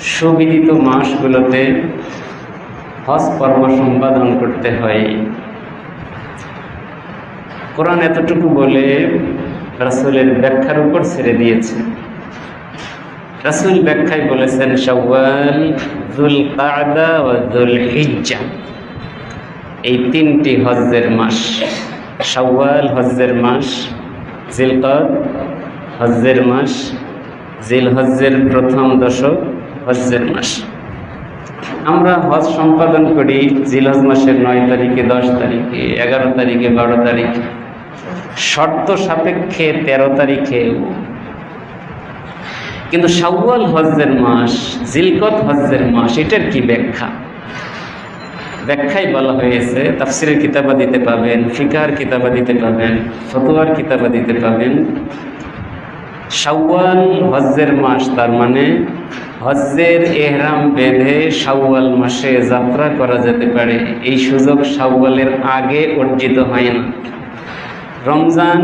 সুবিদিত মাসগুলোতে হজ পর্ব সম্পাদন করতে হয়। কোরআন এতটুকু বলে রাসূলের ব্যাখ্যার উপর ছেড়ে দিয়েছে। রাসূল ব্যাখ্যায় বলেছেন শাওয়াল, যুলকাদা ও যুলহিজ্জা, এই তিনটি হজ্জের মাস। শাওয়াল হজ্জের মাস, জিলকদ হজ্জের মাস, জিলহজ্জের প্রথম দশক হজ্জের মাস। আমরা হজ সম্পাদন করি জিলহজ মাসের 9 তারিখে, 10 তারিখে, 11 তারিখে, 12 তারিখে, শর্ত সাপেক্ষে 13 তারিখে। কিন্তু শাওয়াল হজ্জের মাস, জিলকদ হজ্জের মাস, এটার কি ব্যাখ্যা? ব্যাখ্যায় বলা হয়েছে, তাফসিরের কিতাবা দিতে পাবেন, ফিকার কিতাবা দিতে পাবেন, ফতোয়ার কিতাবা দিতে পাবেন। শাওয়াল হজ্জের মাস, তার মানে হজ্জের এহরাম বেঁধে শাওয়াল মাসে যাত্রা করা যেতে পারে। এই সুযোগ শাওয়ালের আগে অর্জিত হয় না। রমজান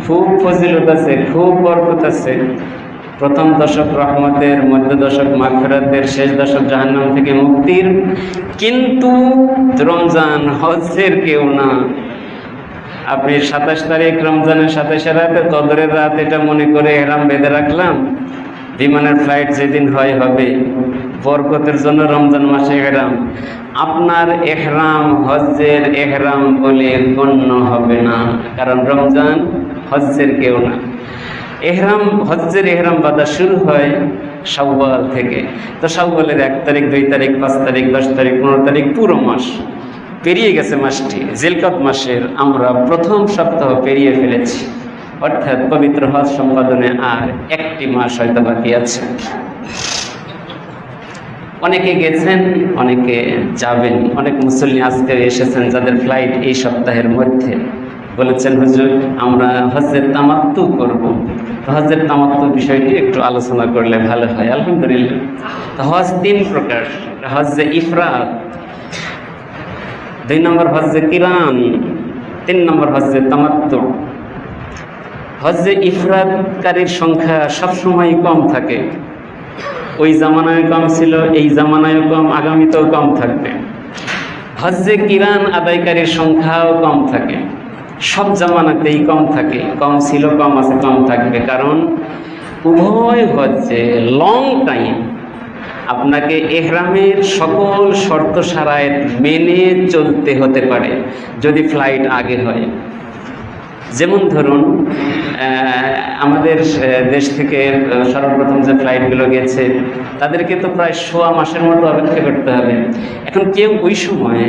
খুব ফজিলত আছে, খুব বরকত আছে। প্রথম দশক রহমতের, মধ্য দশক মাগফিরাতের, শেষ দশক জাহান্নাম থেকে মুক্তির। কিন্তু রমজান হজ্জের কেউ না। আপনি 27 তারিখ রমজানের 27 রাতে, কদরের রাত এটা মনে করে এহরাম বেঁধে রাখলাম, বিমানের ফ্লাইট যেদিন হয় হবে, বরকতের জন্য রমজান মাসে এহরাম। আপনার এহরাম হজ্জের এহরাম বলে গণ্য হবে না, কারণ রমজান হজ্জের কেউ না। এহরাম, হজ্জের এহরাম বাঁধা শুরু হয় শাওয়াল থেকে। তো শাওয়ালের 1 তারিখ, 2 তারিখ, 5 তারিখ, 10 তারিখ, 15 তারিখ, পুরো মাস পেরিয়ে গেছে। মাসটি জিলকদ মাসের আমরা প্রথম সপ্তাহ পেরিয়ে ফেলেছি, অর্থাৎ পবিত্র হজ সম্পাদনে আর 1টি মাস হয়তো বাকি আছে। অনেকে গেছেন, অনেকে যাবেন। অনেক মুসল্লি আজকে এসেছেন যাদের ফ্লাইট এই সপ্তাহের মধ্যে। বলেছেন হুজুর আমরা হজ্জের তামাত্তু করব। হজ্জের তামাত্তু বিষয়টি একটু আলোচনা করলে ভালো হয়। আলহামদুলিল্লাহ, হজ 3 প্রকার। হজ্জে ইফরাদ, 2 নম্বর হজ্জে কিরান, 3 নম্বর হজ্জে তামাত্তু। হজ্জে ইফরাদকারীর সংখ্যা সবসময় কম থাকে। ওই জামানায় কম ছিল, এই জামানায়ও কম, আগামীতেও কম থাকবে। হজ্জে কিরান আদায়কারীর সংখ্যাও কম থাকে, সব জামানাতেই কম থাকে। কম ছিল, কম আছে, কম থাকবে। কারণ উভয় হজ্জে লং টাইম আপনাকে এহরামের সকল শর্ত শারায়েত মেনে চলতে হতে পারে যদি ফ্লাইট আগে হয়। যেমন ধরুন আমাদের দেশ থেকে সর্বপ্রথম যে ফ্লাইটগুলো গেছে তাদেরকে তো প্রায় 1.5 মাসের মতো অপেক্ষা করতে হবে। এখন কেউ ওই সময়ে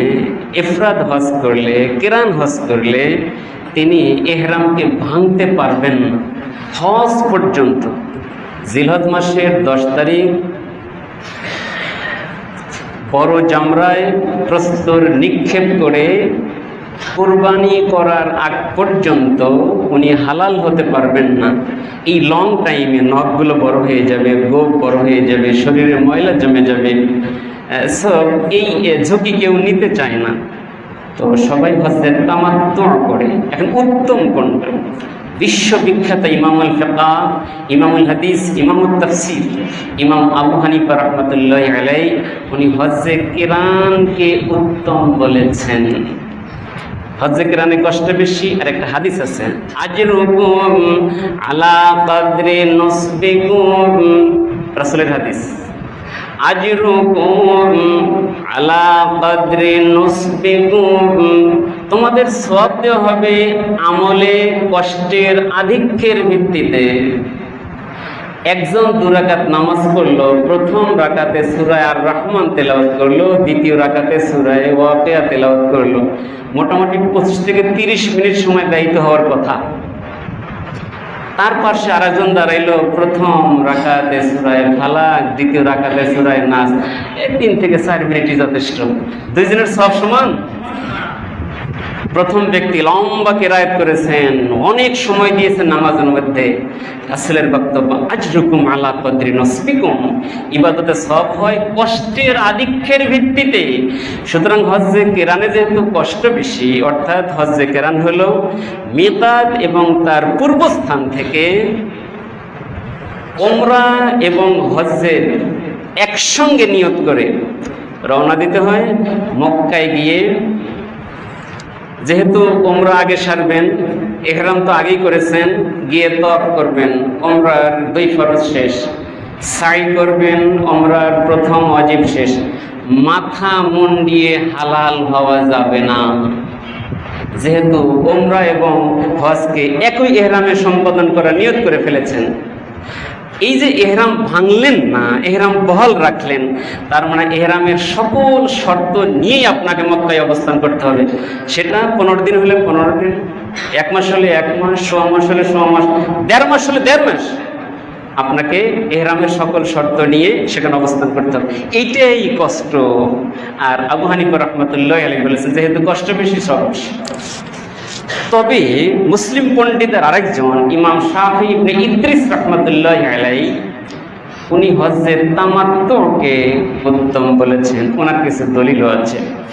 ইফরাদ হজ করলে, কিরান হজ করলে তিনি এহরামকে ভাঙতে পারবেন না হজ পর্যন্ত। জিলহজ মাসের 10 তারিখ বড় জামরায় প্রস্তর নিক্ষেপ করে কুরবানি করার আগ পর্যন্ত উনি হালাল হতে পারবেন না। এই লং টাইমে নখগুলো বড় হয়ে যাবে, গোপ বড় হয়ে যাবে, শরীরে ময়লা জমে যাবে। সব এই ঝুঁকি কেউ নিতে চায় না। তো সবাই হজ্জের তামাত্তু করে। এখন উত্তম কোনটা? বিশ্ববিখ্যাত ইমামুল ফিকহ, ইমামুল হাদিস, ইমামুল তাফসির ইমাম আবু হানিফা রাহমাতুল্লাহি আলাইহি উনি হজ্জে কিরানকে উত্তম বলেছেন। হজ্জে কিরানে কষ্ট বেশি। আর একটা হাদিস আছে, আজরুকুম আলা কদরি নসবিকুম, রাসূলের হাদিস, আজরুকুম আলা কদরি নসবিকুম, তোমাদের সওয়াব দেওয়া হবে আমলে কষ্টের আধিক্যের ভিত্তিতে। একজন 2 রাকাত নামাজ পড়লো, প্রথম রাকাতে সূরা আর রহমান তেলাওয়াত করলো, দ্বিতীয় রাকাতে সূরা ওয়াকিয়া তেলাওয়াত করলো। মোটামুটি 25 থেকে 30 মিনিট সময় ব্যয়িত হওয়ার কথা। তার পাশে আরেকজন দাঁড়াইলো, প্রথম রাকাতে সূরা ফালাক, দ্বিতীয় রাকাতে সূরা নাস। 3 থেকে 4 মিনিটই যথেষ্ট। 2 জনের সব সমান। প্রথম ব্যক্তি লম্বা কিরায়াত করেছেন, অনেক সময় দিয়েছেন নামাজের মধ্যে। রাসূলের বক্তব্য, আজরুকুম আলা কদরি নসবিকুম, ইবাদতে সওয়াব হয় কষ্টের আধিক্যের ভিত্তিতে। সুতরাং হজ্জে কিরানে যেহেতু কষ্ট বেশি, অর্থাৎ হজ্জে কিরান হলো মিকাত এবং তার পূর্বস্থান থেকে ওমরা এবং হজ্জের একসঙ্গে নিয়ত করে রওনা দিতে হয়। মক্কায় গিয়ে যেহেতু ওমরা আগে সারবেন, ইহরাম তো আগেই করেছেন, গিয়ে তওয়াফ করবেন, ওমরার 2 ফরজ শেষ, সাই করবেন, ওমরার প্রথম ওয়াজিব শেষ। মাথা মুন্ডিয়ে হালাল হওয়া যাবে না, যেহেতু ওমরা এবং হজকে একই ইহরামে সম্পাদন করার নিয়ত করে ফেলেছেন। এই যে ইহরাম ভাঙলেন না, ইহরাম বহাল রাখলেন, তার মানে ইহরামের সকল শর্ত নিয়েই আপনাকে মক্কায় অবস্থান করতে হবে। সেটা 15 দিন হলে 15 দিন, 1 মাস হলে 1 মাস, 100 মাস হলে 100 মাস, 1.5 মাস হলে 1.5 মাস, আপনাকে ইহরামের সকল শর্ত নিয়ে সেখানে অবস্থান করতে হবে। এইটাই কষ্ট। আর আবু হানিফা রাহমাতুল্লাহি আলাইহি বলেছেন, যেহেতু কষ্ট বেশি সব। তবে মুসলিম পণ্ডিতের আরেকজন ইমাম শাফি ইবনে ইদ্রিস রাহমাতুল্লাহি আলাইহি, উনি হজ্জের তামাত্তুকে উত্তম বলেছেন। ওনার কিছু দলিলও আছে।